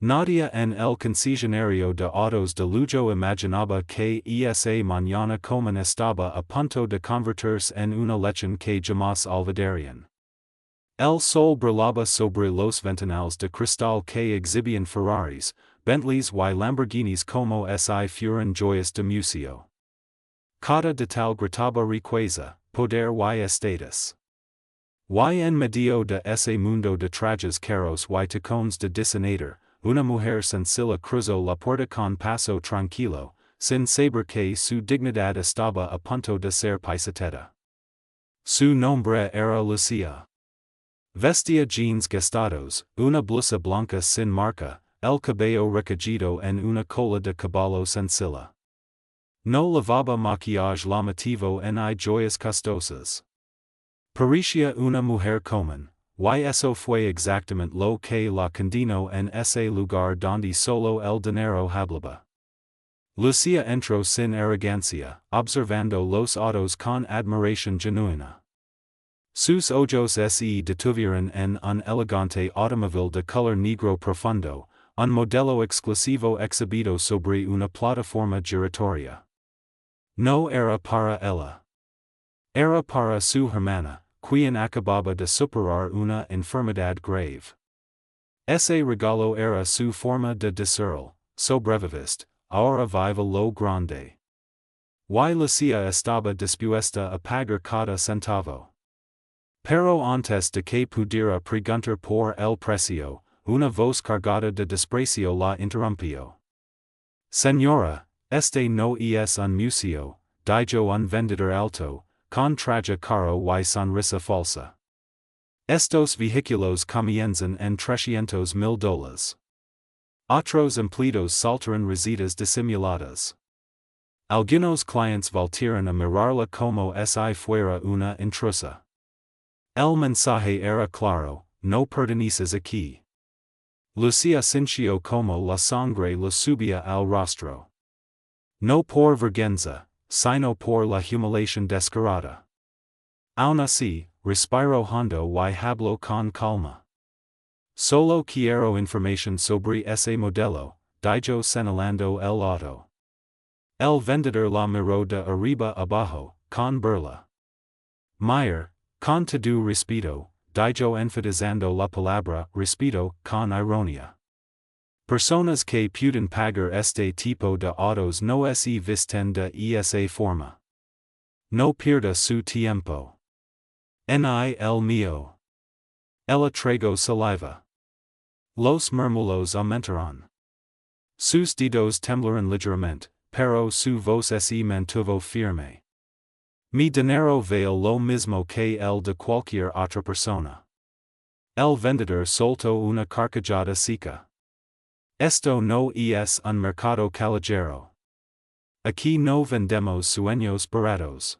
Nadie en el concesionario de autos de lujo imaginaba que esa mañana como estaba a punto de convertirse en una lechen que jamás olvidarían. El sol brillaba sobre los ventanales de cristal que exhibían Ferraris, Bentleys y Lamborghinis como si fueran joyas de museo. Cada detalle gritaba riqueza, poder y estatus. Y en medio de ese mundo de trajes caros y tacones de diseñador, una mujer sencilla cruzó la puerta con paso tranquilo, sin saber que su dignidad estaba a punto de ser pisoteada. Su nombre era Lucía. Vestía jeans gastados, una blusa blanca sin marca, el cabello recogido en una cola de caballo sencilla. No lavaba maquillaje llamativo ni joyas costosas. Parecía una mujer común, y eso fue exactamente lo que la condenó en ese lugar donde solo el dinero hablaba. Lucía entró sin arrogancia, observando los autos con admiración genuina. Sus ojos se detuvieron en un elegante automóvil de color negro profundo, un modelo exclusivo exhibido sobre una plataforma giratoria. No era para ella. Era para su hermana, quien acababa de superar una enfermedad grave. Ese regalo era su forma de decirle, sobreviviste, ahora viva lo grande. Y Lucía estaba dispuesta a pagar cada centavo. Pero antes de que pudiera preguntar por el precio, una voz cargada de desprecio la interrumpió. Señora, este no es un museo, dijo un vendedor alto, con traje caro y sonrisa falsa. Estos vehículos comienzan en $300,000. Otros empleados saltaron risitas disimuladas. Algunos clientes voltearon a mirarla como si fuera una intrusa. El mensaje era claro, no perteneces aquí. Lucía sintió como la sangre le subía al rostro. No por vergüenza, sino por la humillación descarada. Aun así, respiró hondo y habló con calma. Solo quiero información sobre ese modelo, dijo señalando el auto. El vendedor la miró de arriba abajo, con burla. Meyer, con todo respeto, dijo enfatizando la palabra respeto, con ironía. Personas que pueden pagar este tipo de autos no se visten de esa forma. No pierda su tiempo. Ni el mío. Ella tragó saliva. Los murmullos aumentaron. Sus dedos temblaron ligeramente, pero su voz se mantuvo firme. Mi dinero vale lo mismo que el de cualquier otra persona. El vendedor soltó una carcajada seca. Esto no es un mercado callejero. Aquí no vendemos sueños baratos.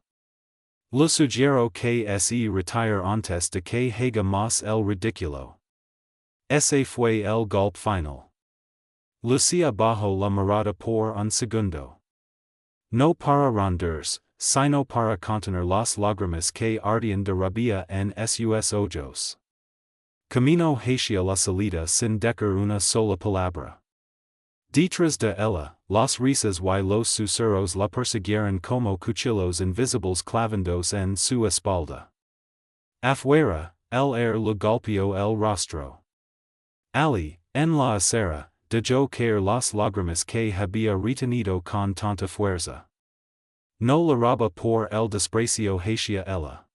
Le sugiero que se retire antes de que haga más el ridículo. Ese fue el golpe final. Lucía bajó la mirada por un segundo. No para rendirse, sino para contener las lágrimas que ardían de rabia en sus ojos. Camino hacia la salida sin decir una sola palabra. Detrás de ella, las risas y los susurros la persiguieron como cuchillos invisibles clavándose en su espalda. Afuera, el aire le golpeó el rostro. Ali, en la acera, dejó caer las lágrimas que había retenido con tanta fuerza. No la raba por el desprecio hacia ella.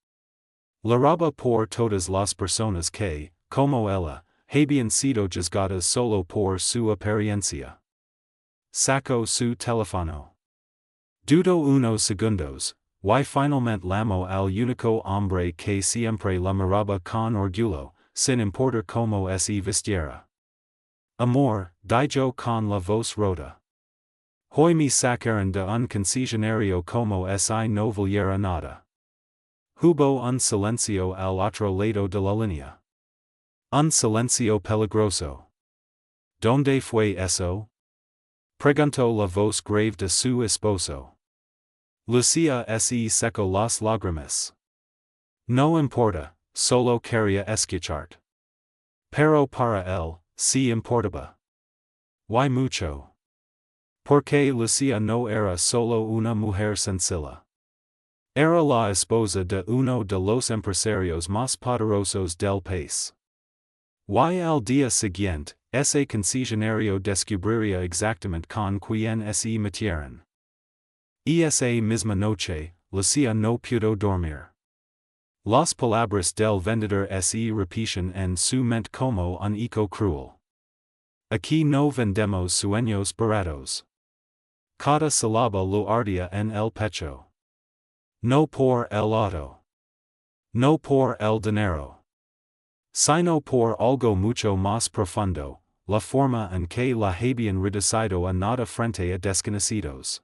La raba por todas las personas que, como ella, habían sido juzgadas solo por su apariencia. Sacó su teléfono. Dudó unos segundos, y finalmente llamó al único hombre que siempre la miraba con orgullo, sin importar cómo se vistiera. Amor, dijo con la voz rota. Hoy me sacaron de un concesionario como si no valiera nada. Hubo un silencio al otro lado de la línea. Un silencio peligroso. ¿Dónde fue eso? Preguntó la voz grave de su esposo. Lucía se secó las lágrimas. No importa, solo quería escuchar. Pero para él, sí importaba. Why mucho? Porque Lucía no era solo una mujer sencilla. Era la esposa de uno de los empresarios más poderosos del país. Y al día siguiente, ese concesionario descubriría exactamente con quién se metieron. Y esa misma noche, Lucía no pudo dormir. Las palabras del vendedor se repiten en su mente como un eco cruel. Aquí no vendemos sueños baratos. Cada sílaba lo ardía en el pecho. No por el auto. No por el dinero. Sino por algo mucho más profundo, la forma en que la habían reducido a nada frente a desconocidos.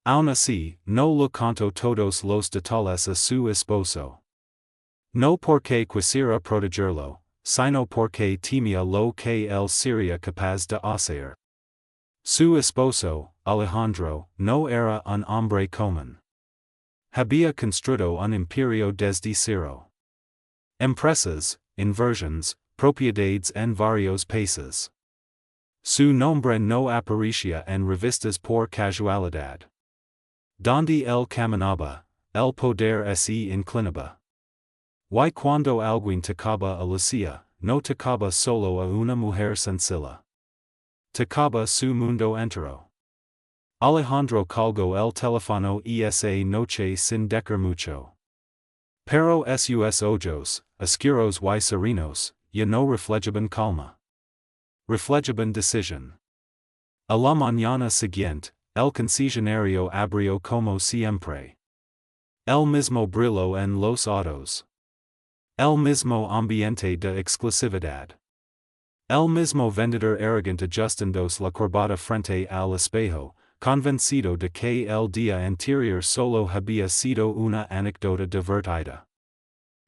Aun así, no le contó todos los detalles a su esposo. No porque quisiera protegerlo, sino porque temía lo que él sería capaz de hacer. Su esposo, Alejandro, no era un hombre común. Había construido un imperio desde cero. Empresas, inversiones, propiedades en varios países. Su nombre no aparecía en revistas por casualidad. Donde él caminaba, el poder se inclinaba. Y cuando alguien tocaba a Lucía, no tocaba solo a una mujer sencilla. Tocaba su mundo entero. Alejandro colgó el teléfono esa noche sin decir mucho. Pero sus ojos, oscuros y serenos, ya no reflejaban calma. Reflejaban decisión. A la mañana siguiente, el concesionario abrió como siempre. El mismo brillo en los autos. El mismo ambiente de exclusividad. El mismo vendedor arrogante ajustándose la corbata frente al espejo, convencido de que el día anterior solo había sido una anécdota divertida.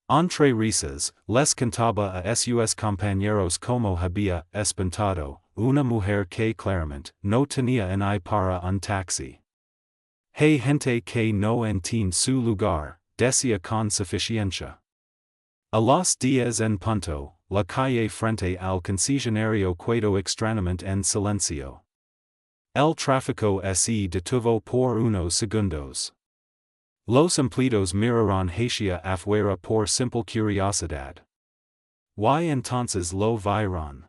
Entre risas, les contaba a sus compañeros como había espantado una mujer que claramente no tenía en I para un taxi. Hay gente que no entiende su lugar, decía con suficiencia. A los 10 en punto, la calle frente al concesionario quedó extrañamente en silencio. El tráfico se detuvo por unos segundos. Los empleados miraron hacia afuera por simple curiosidad. Y entonces lo vieron.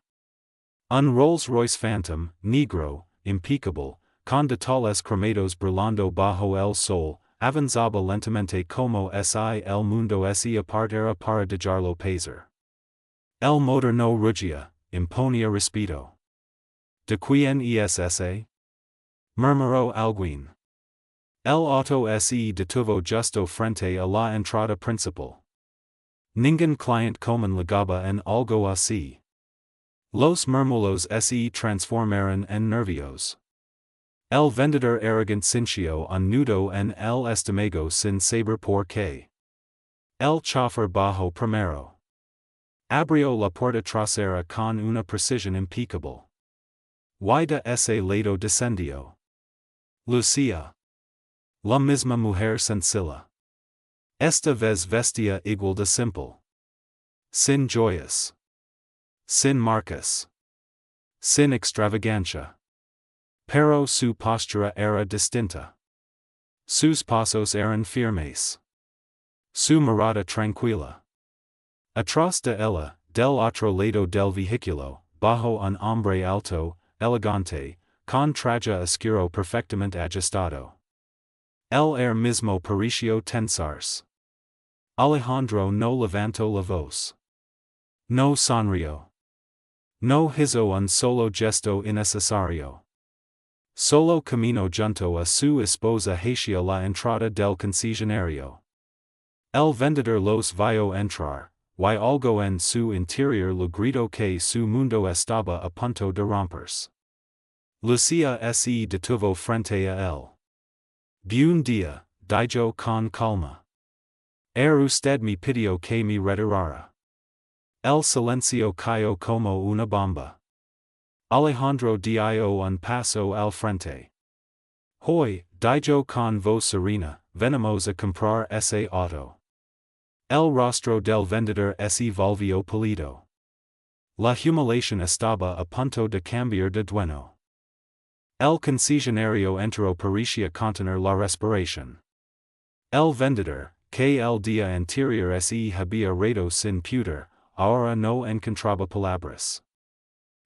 Un Rolls Royce Phantom, negro, impecable, con detalles cromados brillando bajo el sol, avanzaba lentamente como si el mundo se apartara para dejarlo pasar. El motor no rugía, imponía respeto. ¿De quién es ese? Murmuró alguien. El auto se detuvo justo frente a la entrada principal. Ningún cliente común llegaba en algo así. Los murmullos se transformaron en nervios. El vendedor arrogante sintió un nudo en el estómago sin saber por qué. El chofer bajó primero. Abrió la puerta trasera con una precisión impecable. Y de ese lado descendió. Lucía. La misma mujer sencilla. Esta vez vestía igual de simple. Sin joyas. Sin marcas. Sin extravagancia. Pero su postura era distinta. Sus pasos eran firmes. Su mirada tranquila. Atrás de ella, del otro lado del vehículo, bajo un hombre alto, elegante, con traje oscuro perfectamente ajustado. El mismo pareció tensarse. Alejandro no levantó la voz. No sonrió. No hizo un solo gesto innecesario. Solo caminó junto a su esposa hacia la entrada del concesionario. El vendedor los vio entrar, y algo en su interior le gritó que su mundo estaba a punto de romperse. Lucía se detuvo frente a él. Buen día, dijo con calma. Usted me pidió que me retirara. El silencio cayó como una bomba. Alejandro dio un paso al frente. Hoy, dijo con voz serena, venimos a comprar ese auto. El rostro del vendedor se volvió pálido. La humiliación estaba a punto de cambiar de dueño. El concesionario entró pericia contener la respiración. El vendedor, que el día anterior se había reído sin pudor, ahora no encontraba palabras.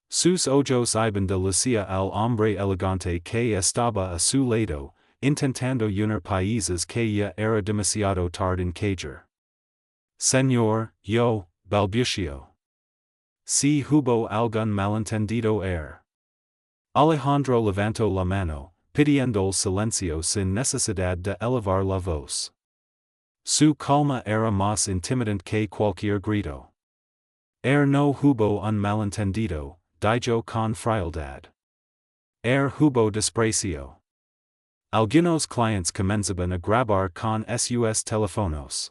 Sus ojos iban de Lucía al hombre elegante que estaba a su lado, intentando unir países que ya era demasiado tarde en caer. Señor, yo, balbució. Si hubo algún malentendido Alejandro levantó la mano, pidiendo el silencio sin necesidad de elevar la voz. Su calma era más intimidante que cualquier grito. No hubo un malentendido, dijo con frialdad. Hubo desprecio. Algunos clientes comenzaban a grabar con sus teléfonos.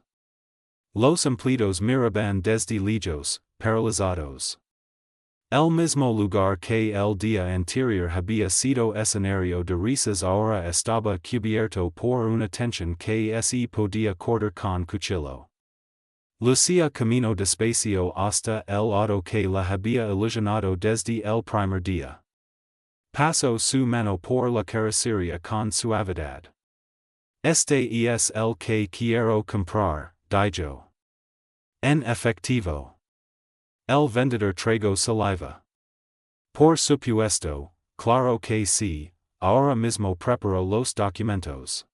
Los empleados miraban desde lejos, paralizados. El mismo lugar que el día anterior había sido escenario de risas ahora estaba cubierto por una tensión que se podía cortar con cuchillo. Lucía caminó despacio hasta el auto que la había ilusionado desde el primer día. Pasó su mano por la carrocería con suavidad. Este es el que quiero comprar, dijo. En efectivo. El vendedor tragó saliva. Por supuesto, claro que sí, ahora mismo preparo los documentos.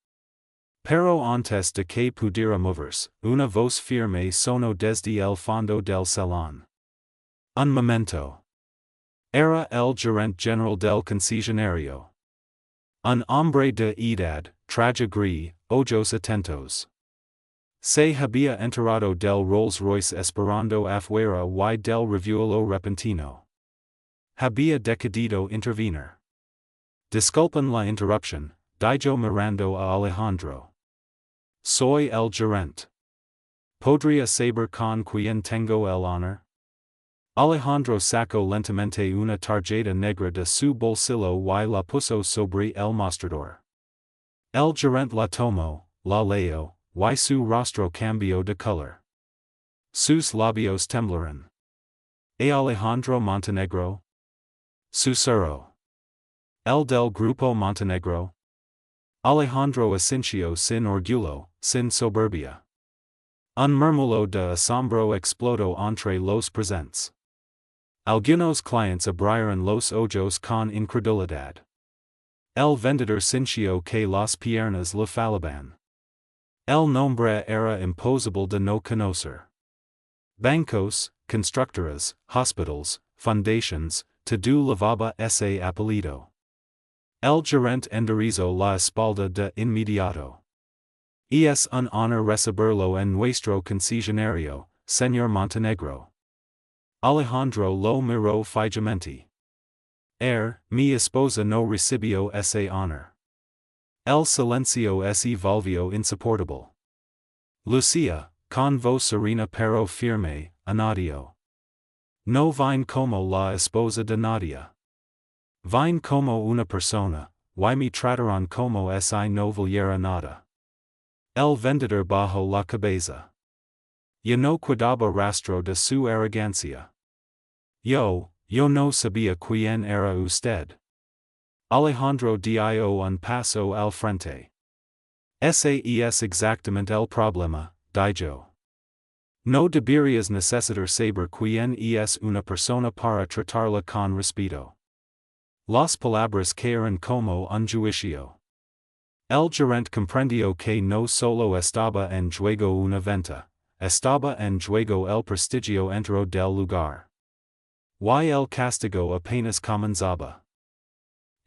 Pero antes de que pudiera moverse, una voz firme sonó desde el fondo del salón. Un momento. Era el gerente general del concesionario. Un hombre de edad, traje gris, ojos atentos. Se había enterado del Rolls Royce esperando afuera y del revuelo repentino. Había decidido intervenir. Disculpen la interrupción, dijo mirando a Alejandro. Soy el gerente. ¿Podría saber con quién tengo el honor? Alejandro sacó lentamente una tarjeta negra de su bolsillo y la puso sobre el mostrador. El gerente la tomó, la leyó, y su rostro cambió de color. Sus labios temblaron. Alejandro Montenegro? Susurró. El del Grupo Montenegro? Alejandro asintió sin orgullo, sin soberbia. Un murmullo de asombro explotó entre los presentes. Algunos clientes abrieron los ojos con incredulidad. El vendedor sintió que las piernas le falaban. El nombre era imposible de no conocer. Bancos, constructoras, hospitals, fundations, todo levaba ese apellido. El gerente enderezó la espalda de inmediato. Es un honor recibirlo en nuestro concesionario, señor Montenegro. Alejandro lo miró fijamente. Mi esposa no recibió ese honor. El silencio se volvió insoportable. Lucía, con voz serena pero firme, añadió. No vine como la esposa de nadie. Vine como una persona, y me trataron como si no valiera nada. El vendedor bajó la cabeza. Ya no quedaba rastro de su arrogancia. Yo no sabía quién era usted. Alejandro dio un paso al frente. Ese es exactamente el problema, dijo. No deberías necesitar saber quién es una persona para tratarla con respeto. Las palabras cayeron como un juicio. El gerente comprendió que no solo estaba en juego una venta, estaba en juego el prestigio entero del lugar. Y el castigo apenas comenzaba.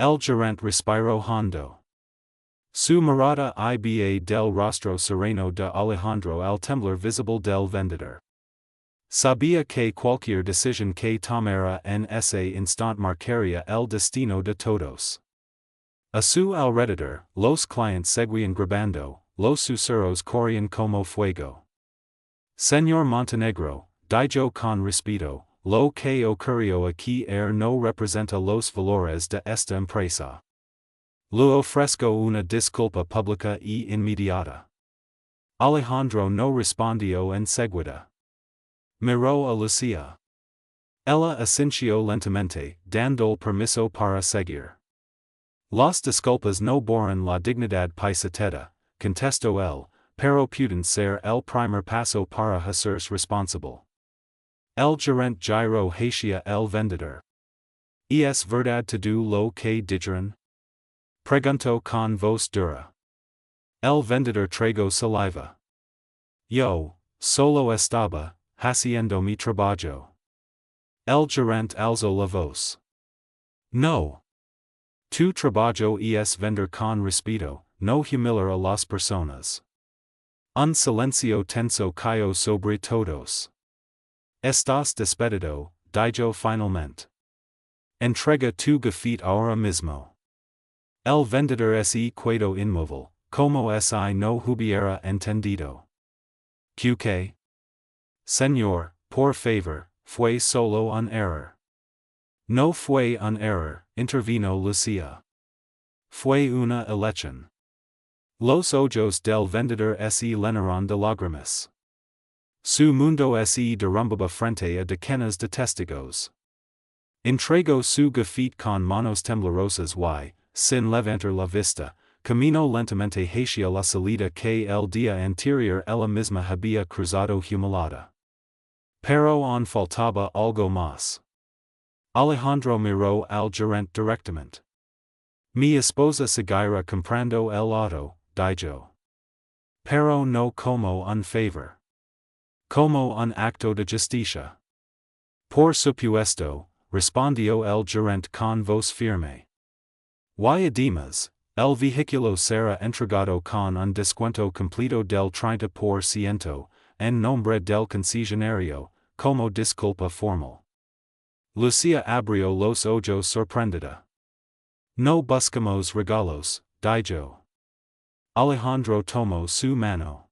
El gerente respiró hondo. Su mirada iba del rostro sereno de Alejandro al temblor visible del vendedor. Sabía que cualquier decisión que tomara en ese instante marcaría el destino de todos. A su alrededor, los clientes seguían grabando, los susurros corrían como fuego. Señor Montenegro, dijo con respeto, lo que ocurrió aquí no representa los valores de esta empresa. Le ofrezco una disculpa pública y inmediata. Alejandro no respondió enseguida. Miró a Lucía. Ella asincio lentamente, dando permiso para seguir. Las disculpas no borran la dignidad paisateta, contesto el, pero pueden ser el primer paso para hacerse responsable. El gerente giro hacia el vendedor. Es verdad todo lo que dijeron? Pregunto con voz dura. El vendedor tragó saliva. Yo, solo estaba, haciendo mi trabajo. El gerente alzó la voz. No. Tu trabajo es vender con respeto, no humillar a las personas. Un silencio tenso cayó sobre todos. Estás despedido, dijo finalmente. Entrega tu gafete ahora mismo. El vendedor quedó inmóvil, como si no hubiera entendido. ¿Qué? Señor, por favor, fue solo un error. No fue un error, intervino Lucia. Fue una elección. Los ojos del vendedor se llenaron de lágrimas. Su mundo se derrumbaba frente a decenas de testigos. Entregó su gafete con manos temblorosas y, sin levantar la vista, caminó lentamente hacia la salida que el día anterior ella misma había cruzado humillada. Pero aún faltaba algo más. Alejandro miró al gerente directamente. Mi esposa seguirá comprando el auto, dijo. Pero no como un favor. Como un acto de justicia. Por supuesto, respondió el gerente con voz firme. Y además, el vehículo será entregado con un descuento completo del 30%, en nombre del concesionario, como disculpa formal. Lucia abrió los ojos sorprendida. No buscamos regalos, dijo. Alejandro tomó su mano.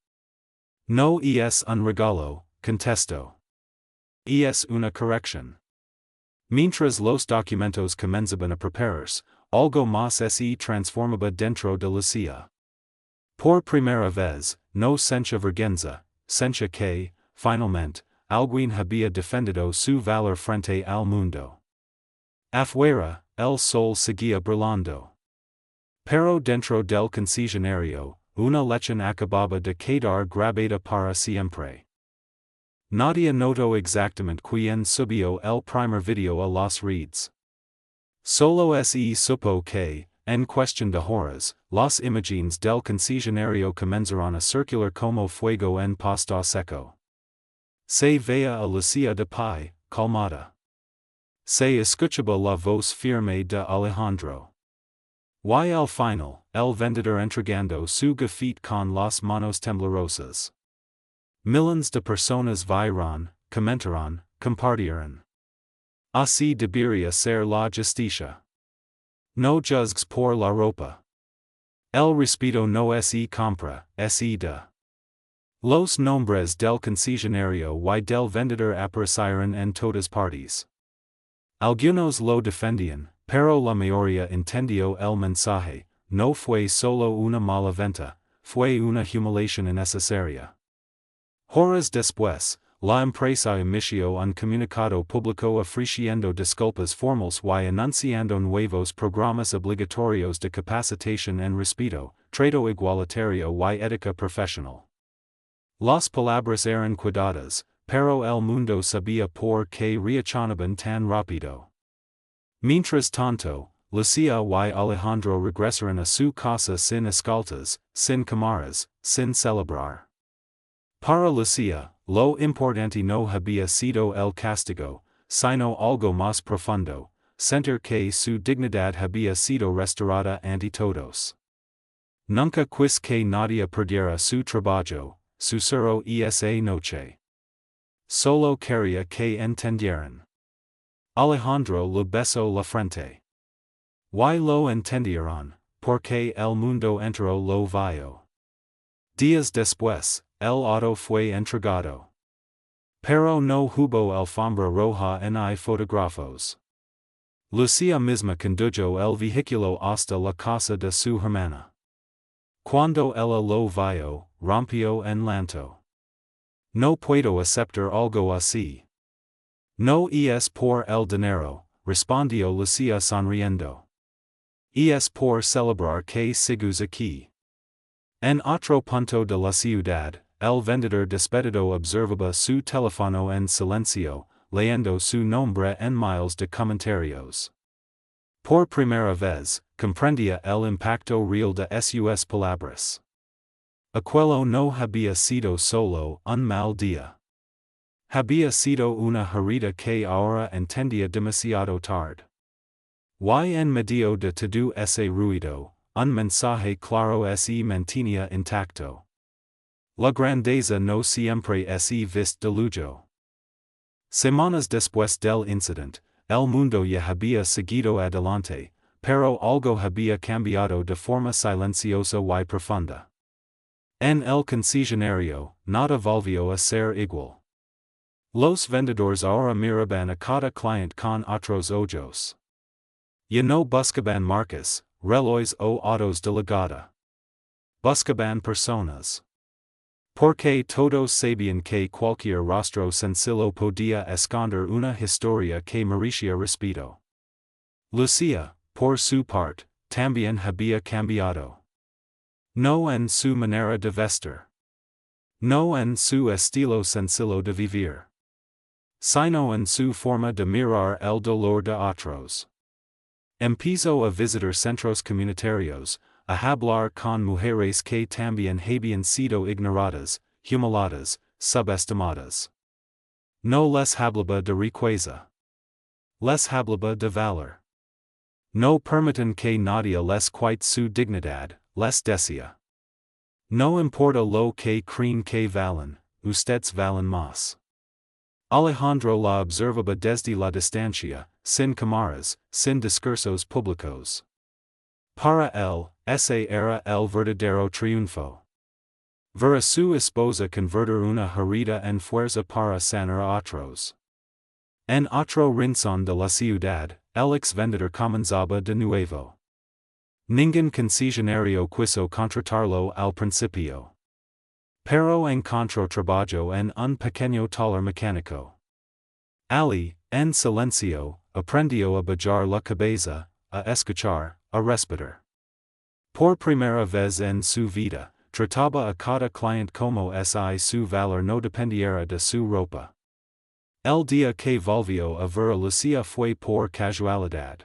No es un regalo, contestó. Es una corrección. Mientras los documentos comenzaban a prepararse, algo más se transformaba dentro de Lucia. Por primera vez, no sentía vergüenza, sentía que, finalmente, alguien había defendido su valor frente al mundo. Afuera, el sol seguía brillando. Pero dentro del concesionario, una lección acababa de quedar grabada para siempre. Nadie notó exactamente quién subió el primer video a las redes. Solo se supo que, en cuestión de horas, las imágenes del concesionario comenzaron a circular como fuego en pasto seco. Se veía a Lucia de pie, calmada. Se escuchaba la voz firme de Alejandro. Y al final, el vendedor entregando su gafete con las manos temblorosas. Millones de personas vieron, comentaron, compartieron. Así debería ser la justicia. No juzgues por la ropa. El respeto no se compra, se da. Los nombres del concesionario y del vendedor aparecieron en todas partes. Algunos lo defendían, pero la mayoría entendió el mensaje, no fue solo una mala venta, fue una humillación innecesaria. Horas después, la empresa emitió un comunicado público ofreciendo disculpas formales y anunciando nuevos programas obligatorios de capacitación en respeto, trato igualitario y ética profesional. Las palabras eran cuidadas, pero el mundo sabía por qué reaccionaban tan rápido. Mientras tanto, Lucia y Alejandro regresaron a su casa sin escoltas, sin cámaras, sin celebrar. Para Lucia, lo importante no había sido el castigo, sino algo más profundo, sentir que su dignidad había sido restaurada ante todos. Nunca quis que nadie perdiera su trabajo, susurró esa noche. Solo quería que entendieran. Alejandro le besó la frente. Y lo entendieron, porque el mundo entero lo vio. Días después, el auto fue entregado. Pero no hubo alfombra roja ni fotógrafos. Lucia misma condujo el vehículo hasta la casa de su hermana. Cuando ella lo vio, rompió en llanto. No puedo aceptar algo así. No es por el dinero, respondió Lucia sonriendo. Es por celebrar que sigues aquí. En otro punto de la ciudad, el vendedor despedido observaba su teléfono en silencio, leyendo su nombre en miles de comentarios. Por primera vez, comprendía el impacto real de sus palabras. Aquello no había sido solo un mal día. Había sido una herida que ahora entendía demasiado tarde. Y en medio de todo ese ruido, un mensaje claro se mantenía intacto. La grandeza no siempre es vista de lujo. Semanas después del incidente, el mundo ya había seguido adelante, pero algo había cambiado de forma silenciosa y profunda. En el concesionario, nada volvió a ser igual. Los vendedores ahora miraban a cada cliente con otros ojos. Ya no buscaban marcas, relojes o autos de legada. Buscaban personas. Porque todos sabían que cualquier rostro sencillo podía esconder una historia que merecía respeto. Lucia, por su parte, también había cambiado. No en su manera de vestir. No en su estilo sencillo de vivir. Sino en su forma de mirar el dolor de otros. Empezó a visitar centros comunitarios, a hablar con mujeres que también habían sido ignoradas, humilladas, subestimadas. No les hablaba de riqueza. Les hablaba de valor. No permiten que nadie les quite su dignidad, les decía. No importa lo que creen que valen, ustedes valen más. Alejandro la observaba desde la distancia, sin cámaras, sin discursos públicos. Para él, ese era el verdadero triunfo. Ver a su esposa convertir una herida en fuerza para sanar a otros. En otro rincón de la ciudad, el ex vendedor comenzaba de nuevo. Ningún concesionario quiso contratarlo al principio. Pero encontró trabajo en un pequeño taller mecánico. Ali, en silencio, aprendió a bajar la cabeza, a escuchar, a respirar. Por primera vez en su vida, trataba a cada cliente como si su valor no dependiera de su ropa. El día que volvió a ver a Lucia fue por casualidad.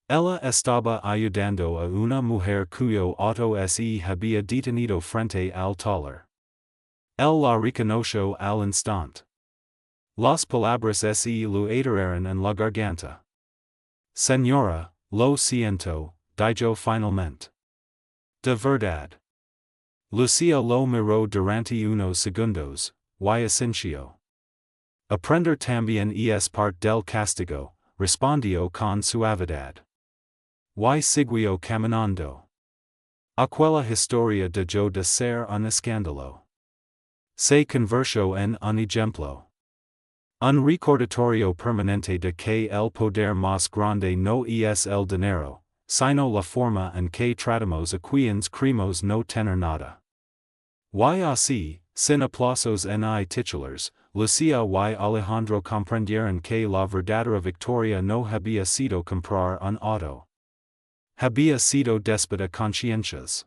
Ella estaba ayudando a una mujer cuyo auto se había detenido frente al taller. Él la reconoció al instante. Las palabras se le atrajeron en la garganta. Señora, lo siento, dijo finalmente. De verdad. Lucia lo miró durante unos segundos, y asintió. Aprender también es parte del castigo, respondió con suavidad. Y siguió caminando. Aquella historia dejó de ser un escándalo. Se convirtió en un ejemplo. Un recordatorio permanente de que el poder más grande no es el dinero, sino la forma en que tratamos a quienes creemos no tener nada. Y así, sin aplausos ni titulares, Lucia y Alejandro comprendieron que la verdadera victoria no había sido comprar un auto. Había sido déspota conscientias.